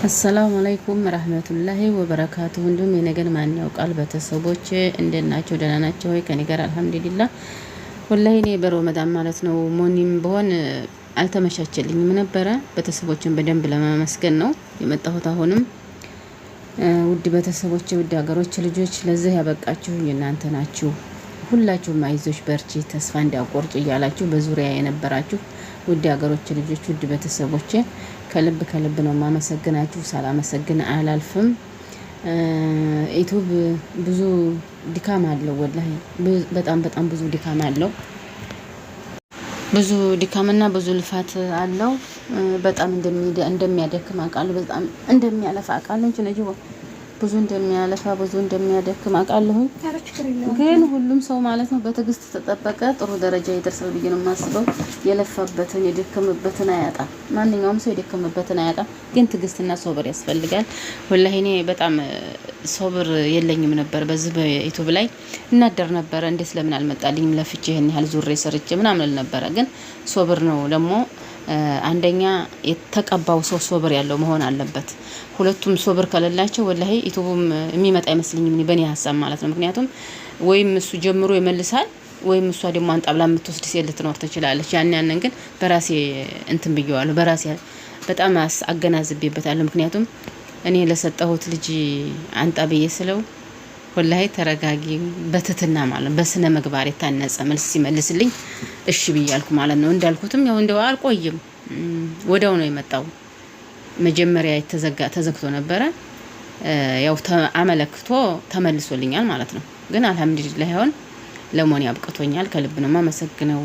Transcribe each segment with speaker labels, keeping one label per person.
Speaker 1: አሰላሙ አለይኩም ረህመቱላሂ ወበረካቱሁ። እንዲሁም የነገን ማን ያውቃል ቤተሰቦች እንዴት ናቸው? ደህና ናቸው ወይ? ከኔ ጋር አልሐምዱሊላህ። ወላሂ እኔ በረመዳን ማለት ነው ሞኒም በሆን አልተመቻቸልኝም ነበረ። ቤተሰቦችን በደንብ ለማመስገን ነው የመጣሁት። አሁንም ውድ ቤተሰቦች፣ ውድ ሀገሮች ልጆች፣ ለዚህ ያበቃችሁ እናንተ ናችሁ። ሁላችሁም አይዞሽ በርቺ፣ ተስፋ እንዲያቆርጡ እያላችሁ በዙሪያ የነበራችሁ ውድ ሀገሮች ልጆች፣ ውድ ቤተሰቦች ከልብ ከልብ ነው ማመሰግናችሁ። ሳላመሰግን አላልፍም። ዩቱብ ብዙ ድካም አለው፣ ወላሂ በጣም ብዙ ድካም አለው። ብዙ ድካምና ብዙ ልፋት አለው። በጣም እንደሚያደክም አውቃለሁ። በጣም እንደሚያለፋ አውቃለሁ እንጂ ነጅ ብዙ እንደሚያለፋ ብዙ እንደሚያደክም አውቃለሁ። ግን ሁሉም ሰው ማለት ነው በትዕግስት ተጠበቀ ጥሩ ደረጃ ይደርሳል ብዬ ነው የማስበው። የለፋበትን የደከመበትን አያጣም። ማንኛውም ሰው የደከመበትን አያጣም። ግን ትዕግስትና ሶብር ያስፈልጋል። ወላሂ እኔ በጣም ሶብር የለኝም ነበር። በዚህ በዩቲዩብ ላይ እናደር ነበረ። እንዴት ለምን አልመጣልኝም? ለፍቼ ይሄን ያህል ዙሬ ሰርቼ ምናምን ነበረ። ግን ሶብር ነው ደግሞ አንደኛ የተቀባው ሰው ሶብር ያለው መሆን አለበት። ሁለቱም ሶብር ከሌላቸው ወላሂ ዩቲዩብም የሚመጣ አይመስልኝም በእኔ ሀሳብ ማለት ነው። ምክንያቱም ወይም እሱ ጀምሮ ይመልሳል ወይም እሷ ደግሞ አንጣብላ የምትወስድ ሴት ልትኖር ትችላለች። ያንን ግን በራሴ እንትን ብየዋለሁ። በራሴ በጣም አገናዝቤበታለሁ። ምክንያቱም እኔ ለሰጠሁት ልጅ አንጣ ብዬ ስለው ወላሂ ተረጋጊ በትትና ማለት በስነ ምግባር የታነጸ መልስ ሲመልስልኝ እሺ ብያልኩ ማለት ነው። እንዳልኩትም ያው እንደው አልቆይም ወዲያው ነው የመጣው። መጀመሪያ ተዘግቶ ነበረ። ያው አመለክቶ ተመልሶልኛል ማለት ነው። ግን አልሐምዱሊላህ አሁን ለሞኒ አብቅቶኛል። ከልብ ነው የማመሰግነው።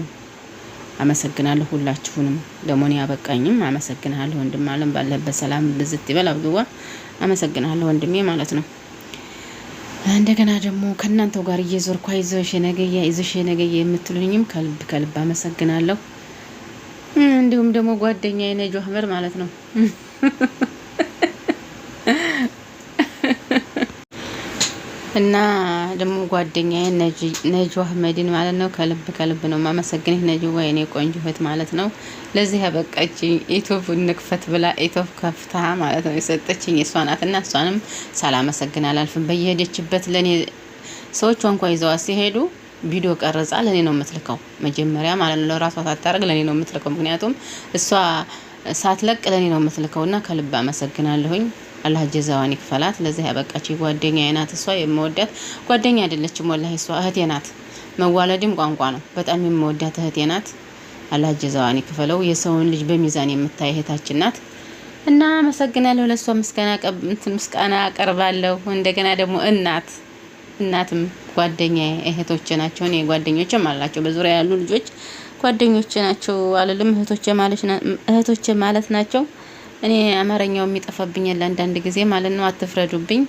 Speaker 1: አመሰግናለሁ ሁላችሁንም። ለሞኒ ያበቃኝም አመሰግናለሁ። ወንድም አለም ባለበት ሰላም ብዝት ይበል። አብዱዋ አመሰግናለሁ ወንድሜ ማለት ነው። እንደገና ደግሞ ከእናንተው ጋር እየዞርኩ አይዞሽ የነገየ የምትሉኝም ከልብ ከልብ አመሰግናለሁ። እንዲሁም ደግሞ ጓደኛዬ ነጆ አህመድ ማለት ነው እና ደግሞ ጓደኛዬ ነጆ አህመድን ማለት ነው ከልብ ከልብ ነው ማመሰግንህ ነጆ ወይኔ ቆንጆ እህት ማለት ነው። ለዚህ ያበቃችኝ ዩቲዩብ ንክፈት ብላ ዩቲዩብ ከፍታ ማለት ነው የሰጠችኝ እሷ ናትና እሷንም ሳላመሰግን አላልፍም። በየሄደችበት ለኔ ሰዎች እንኳን ይዘዋት ሲሄዱ ቪዲዮ ቀረጻ ለኔ ነው የምትልከው መጀመሪያ ማለት ነው። ለራሷ ሳታደርግ ለኔ ነው የምትልከው። ምክንያቱም እሷ ሳትለቅ ለኔ ነው የምትልከውና ከልብ አመሰግናለሁኝ። አላህ ጀዛዋን ይክፈላት። ለዚህ ያበቃች ጓደኛዬ ናት። እሷ የምወዳት ጓደኛ አይደለችም ወላሂ እሷ እህቴ ናት። መዋለድም ቋንቋ ነው። በጣም የምወዳት እህቴ ናት። አላህ ጀዛዋን ይክፈለው። የሰውን ልጅ በሚዛን የምታይ እህታችን ናት እና አመሰግናለሁ። ለእሷ ምስጋና አቀርባለሁ። እንደገና ደግሞ እናትም ጓደኛዬ እህቶቼ ናቸው። እኔ ጓደኞችም አላቸው በዙሪያ ያሉ ልጆች ጓደኞቼ ናቸው አልልም፣ እህቶቼ ማለት ናቸው። እኔ አማርኛው የሚጠፋብኝ ለአንዳንድ ጊዜ ማለት ነው። አትፍረዱብኝ።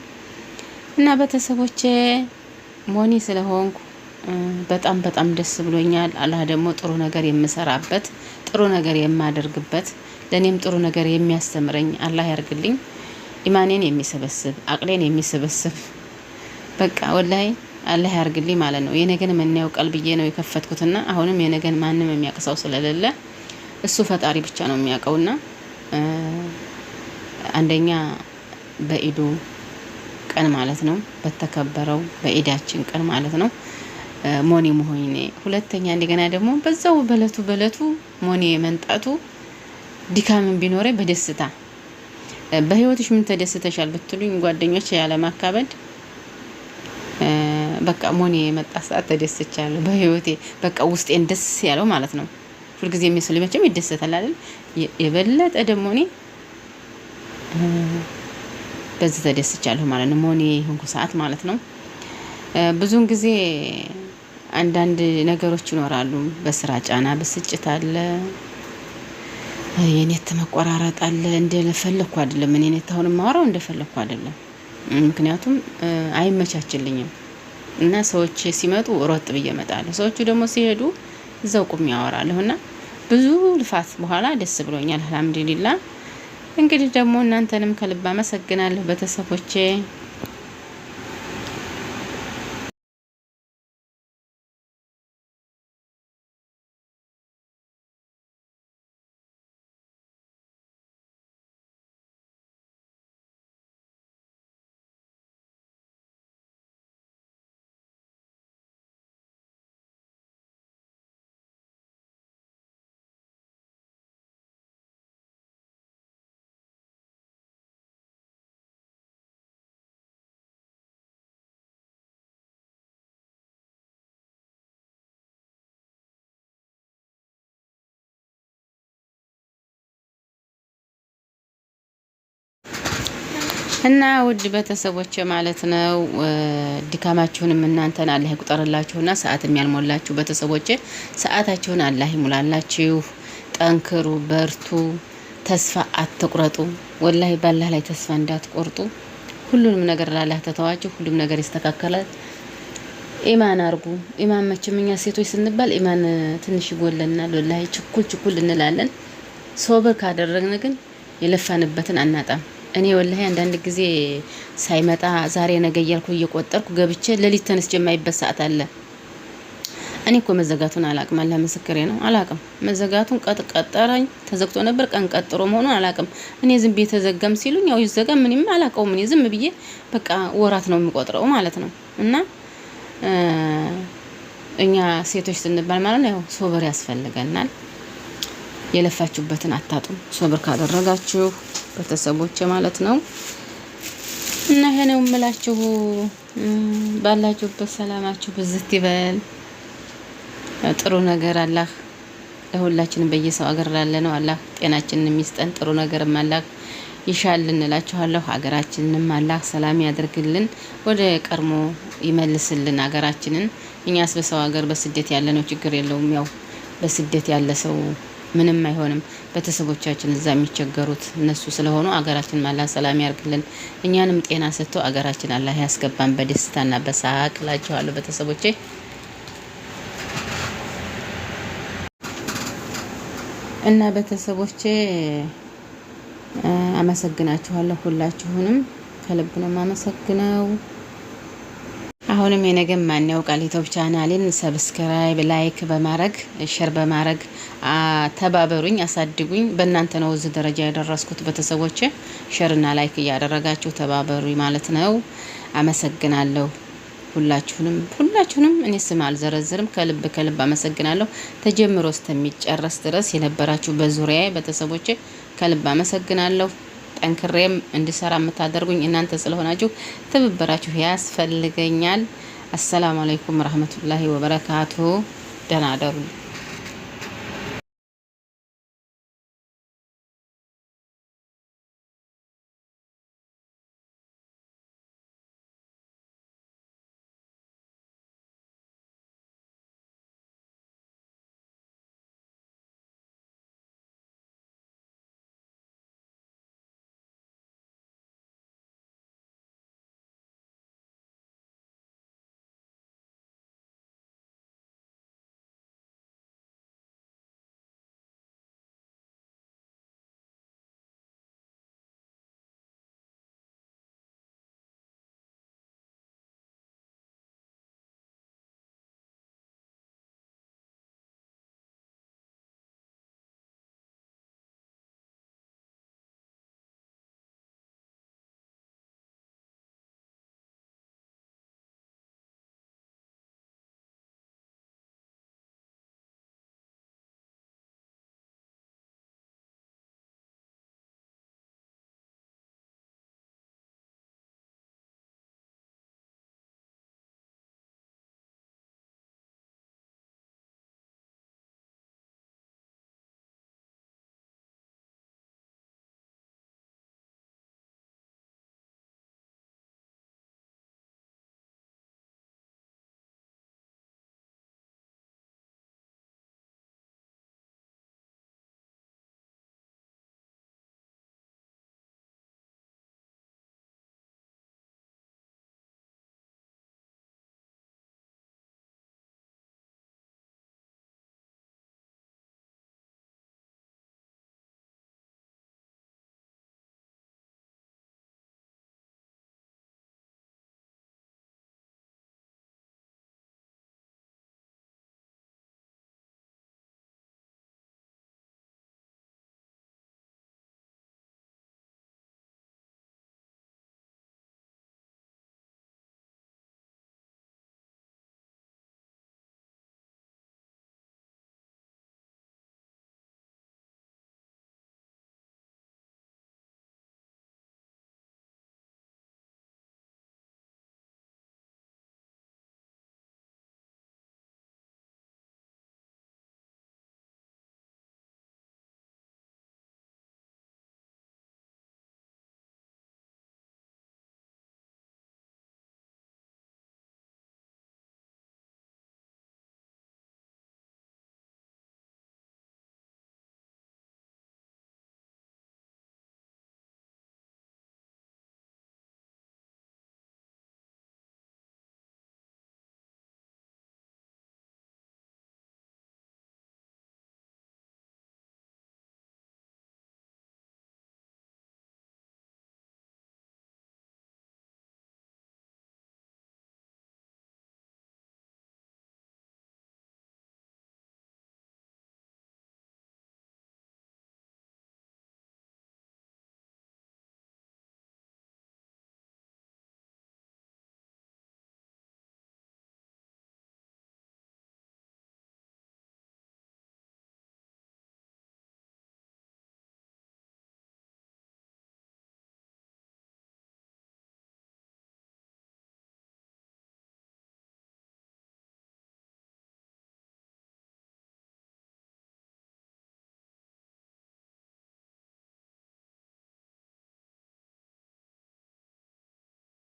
Speaker 1: እና ቤተሰቦቼ ሞኒ ስለሆንኩ በጣም ደስ ብሎኛል። አላህ ደግሞ ጥሩ ነገር የምሰራበት ጥሩ ነገር የማደርግበት ለኔም ጥሩ ነገር የሚያስተምረኝ አላህ ያርግልኝ። ኢማኔን የሚሰበስብ አቅሌን የሚሰበስብ በቃ ወላሂ አላህ ያርግልኝ ማለት ነው። የነገን ምን ያውቃል ብዬ ነው የከፈትኩትና አሁንም የነገን ማንም የሚያቅሰው ስለሌለ እሱ ፈጣሪ ብቻ ነው የሚያውቀውና አንደኛ በኢዱ ቀን ማለት ነው በተከበረው በኢዳችን ቀን ማለት ነው ሞኒ መሆኔ፣ ሁለተኛ እንደገና ደግሞ በዛው በለቱ ሞኒ መንጣቱ ድካምን ቢኖረ በደስታ በህይወትሽ ምን ተደስተሻል ብትሉኝ ጓደኞች ያለማካበድ በቃ ሞኒ የመጣ ሰዓት ተደስቻለሁ በህይወቴ። በቃ ውስጤን ደስ ያለው ማለት ነው። ሁልጊዜ የሚስል መቼም ይደሰታል አይደል? የበለጠ ደግሞ እኔ በዚህ ተደስቻለሁ ማለት ነው። ሞኒ የሆንኩ ሰዓት ማለት ነው። ብዙውን ጊዜ አንዳንድ ነገሮች ይኖራሉ። በስራ ጫና ብስጭት አለ፣ የኔት መቆራረጥ አለ። እንደፈለኩ አይደለም እኔ ኔት አሁን ማወራው እንደፈለኩ አይደለም። ምክንያቱም አይመቻችልኝም እና ሰዎች ሲመጡ ሮጥ ብዬ እመጣለሁ። ሰዎቹ ደግሞ ሲሄዱ እዛው ቁም ያወራለሁና ብዙ ልፋት በኋላ ደስ ብሎኛል አልሐምዱሊላህ። እንግዲህ ደግሞ እናንተንም ከልብ አመሰግናለሁ ቤተሰቦቼ። እና ውድ ቤተሰቦች ማለት ነው ድካማችሁንም እናንተን አላህ ይቁጠርላችሁና ሰዓትም ያልሞላችሁ ቤተሰቦች ሰዓታችሁን አላህ ይሙላላችሁ። ጠንክሩ፣ በርቱ፣ ተስፋ አትቁረጡ። ወላሂ ባላህ ላይ ተስፋ እንዳትቆርጡ። ሁሉንም ነገር ላላህ ተተዋችሁ፣ ሁሉም ነገር ይስተካከላል። ኢማን አርጉ። ኢማን መቼም እኛ ሴቶች ስንባል ኢማን ትንሽ ይጎለናል። ወላሂ ችኩል እንላለን። ሶብር ካደረግን ግን የለፋንበትን አናጣም። እኔ ወላሂ አንዳንድ ጊዜ ሳይመጣ ዛሬ ነገ እያልኩ እየቆጠርኩ ገብቼ ሌሊት ተነስቼ የማይበት ሰዓት አለ። እኔ እኮ መዘጋቱን አላቅም። አላህ ምስክሬ ነው፣ አላቅም። መዘጋቱን ቀጠረኝ ተዘግቶ ነበር ቀን ቀጥሮ መሆኑን አላቅም። እኔ ዝም ብዬ ተዘጋም ሲሉኝ ያው ይዘጋ ምንም አላቀውም። እኔ ዝም ብዬ በቃ ወራት ነው የሚቆጥረው ማለት ነው። እና እኛ ሴቶች ስንባል ማለት ነው ያው ሶብር ያስፈልገናል። የለፋችሁበትን አታጡም ሶብር ካደረጋችሁ ቤተሰቦች ማለት ነው። እና ይሄ ነው የምላችሁ። ባላችሁበት ሰላማችሁ ብዝት ይበል። ጥሩ ነገር አላህ ለሁላችንም በየሰው ሀገር ላለ ነው አላህ ጤናችንን የሚስጠን ጥሩ ነገርም አላህ ይሻልን እላችኋለሁ። ሀገራችንንም አላህ ሰላም ያደርግልን፣ ወደ ቀድሞ ይመልስልን ሀገራችንን። እኛስ በሰው ሀገር በስደት ያለ ነው ችግር የለውም። ያው በስደት ያለ ሰው ምንም አይሆንም። ቤተሰቦቻችን እዛ የሚቸገሩት እነሱ ስለሆኑ አገራችን አላህ ሰላም ያርግልን። እኛንም ጤና ሰጥቶ አገራችን አላህ ያስገባን በደስታና በሳቅ እላችኋለሁ ቤተሰቦቼ። እና ቤተሰቦቼ አመሰግናችኋለሁ። ሁላችሁንም ከልብ ነው የማመሰግነው። አሁንም የነገም ማን ያውቃል ዩቲዩብ ቻናሌን ሰብስክራይብ፣ ላይክ በማድረግ ሼር በማድረግ ተባበሩኝ፣ አሳድጉኝ። በእናንተ ነው እዚህ ደረጃ ያደረስኩት ቤተሰቦቼ። ሼርና ላይክ እያደረጋችሁ ተባበሩኝ ማለት ነው። አመሰግናለሁ ሁላችሁንም። እኔ ስም አልዘረዝርም። ከልብ አመሰግናለሁ። ተጀምሮ እስከሚጨረስ ድረስ የነበራችሁ በዙሪያዬ ቤተሰቦቼ ከልብ አመሰግናለሁ። ጠንክሬም እንድሰራ የምታደርጉኝ እናንተ ስለሆናችሁ ትብብራችሁ ያስፈልገኛል። አሰላሙ አለይኩም ወራህመቱላሂ ወበረካቱ። ደህና አደሩ።